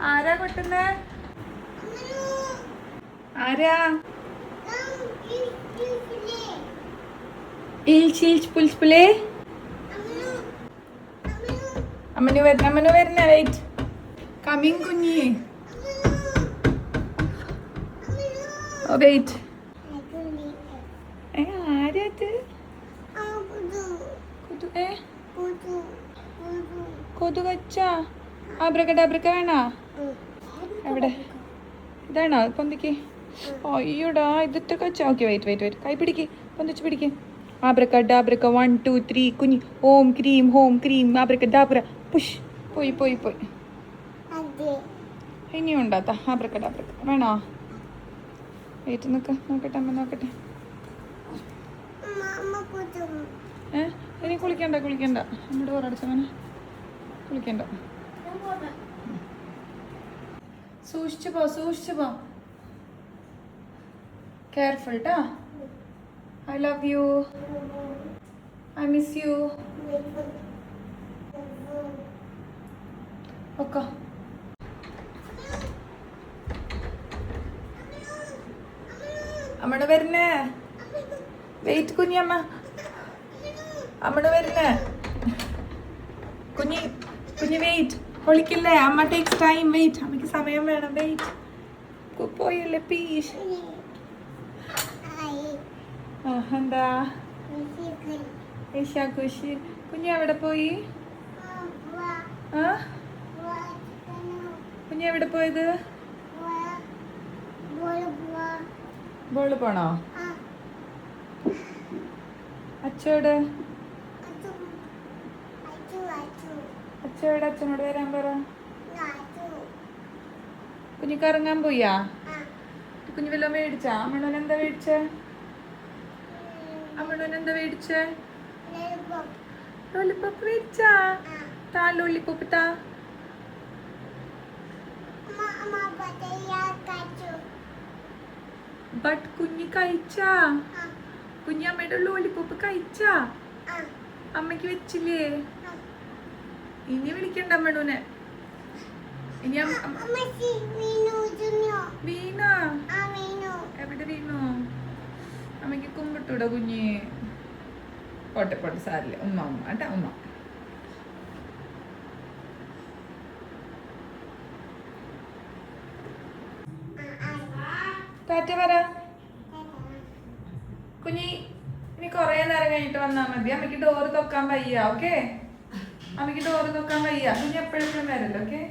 ആരാ കൊട്ടുന്നേ? ആരാ? പുൽസ്പുലേ അമ്മനു വരുന്ന വെയിറ്റ് കമ്മിങ് കുഞ്ഞി വെയിറ്റ്. ആരത്? കൊതുകച്ച ആബ്രക്ക വേണോ? എവിടെ? ഇതാണോ പൊന്തിക്ക്? അയ്യോടാ ഇതിട്ട് കച്ച. ഓക്കെ വെയിറ്റ് കൈ പിടിക്ക്, പൊന്തിച്ച് പിടിക്ക്. ആബ്രക്ക 1 2 3 കുഞ്ഞി ഹോം ക്രീം ആബ്രക്ക പുഷ്. പോയി ഇനിയും ഉണ്ടാത്ത ആബ്രക്ക വേണോ? വെയിറ്റ് നോക്കട്ടെ അമ്മ നോക്കട്ടെ. ഇനി കുളിക്കണ്ട നമ്മുടെ ഓറടിച്ചവനെ കുളിക്കണ്ട. സൂക്ഷിച്ചു പോ. കെയർഫുൾ ട്ടാ. I love you. I miss you. Okay. അമ്മടെ വരുന്നേ. വെയിറ്റ് കുഞ്ഞമ്മ. അമ്മടെ വരുന്നേ. കുഞ്ഞി വെയിറ്റ്. പൊളിക്കില്ലേ? അമ്മ ടേക്സ് ടൈം. വെയിറ്റ്. അമ്മയ്ക്ക് സമയം വേണം. വെയിറ്റ്. പോയല്ലേ പീഷ്. എന്താ ഖുഷി കുഞ്ഞി എവിടെ പോയി? കുഞ്ഞി എവിടെ പോയത്? ബോള് പോണോ? അച്ചോട് അച്ഛനോട് വരാൻ പറ. കുഞ്ഞി കറങ്ങാൻ പോയാ? കുഞ്ഞു വല്ലതും മേടിച്ചാ? അമ്മണോൻ എന്താ മേടിച്ചേ? ലോലിപ്പോപ്പ് മേടിച്ചാ? താ ലോലിപ്പോപ്പ് താ. ബട്ട് കുഞ്ഞി കഴിച്ചാ? കുഞ്ഞി അമ്മയുടെ ലോലിപ്പോപ്പ് കഴിച്ചാ? അമ്മയ്ക്ക് വെച്ചില്ലേ? ഇനി വിളിക്കണ്ട അമ്മണൂനെ. ഇനി വീണ എവിടെ വീണു? അമ്മയ്ക്ക് കുമ്പിട്ടൂടെ കുഞ്ഞി? പോട്ടെ സാരില്ല. ഉമ്മ കേട്ടാ ഉമ്മ. ടാറ്റ പറ കുഞ്ഞി. ഇനി കൊറേ നേരം കഴിഞ്ഞിട്ട് വന്നാ മതി. അമ്മയ്ക്ക് ഡോറ് തൊക്കാൻ വയ്യ. ഓക്കെ? അമ്മയ്ക്ക് ഡോറ് തൊക്കാൻ വയ്യ. കുഞ്ഞി എപ്പോഴും വരല്ലോ. ഓക്കെ?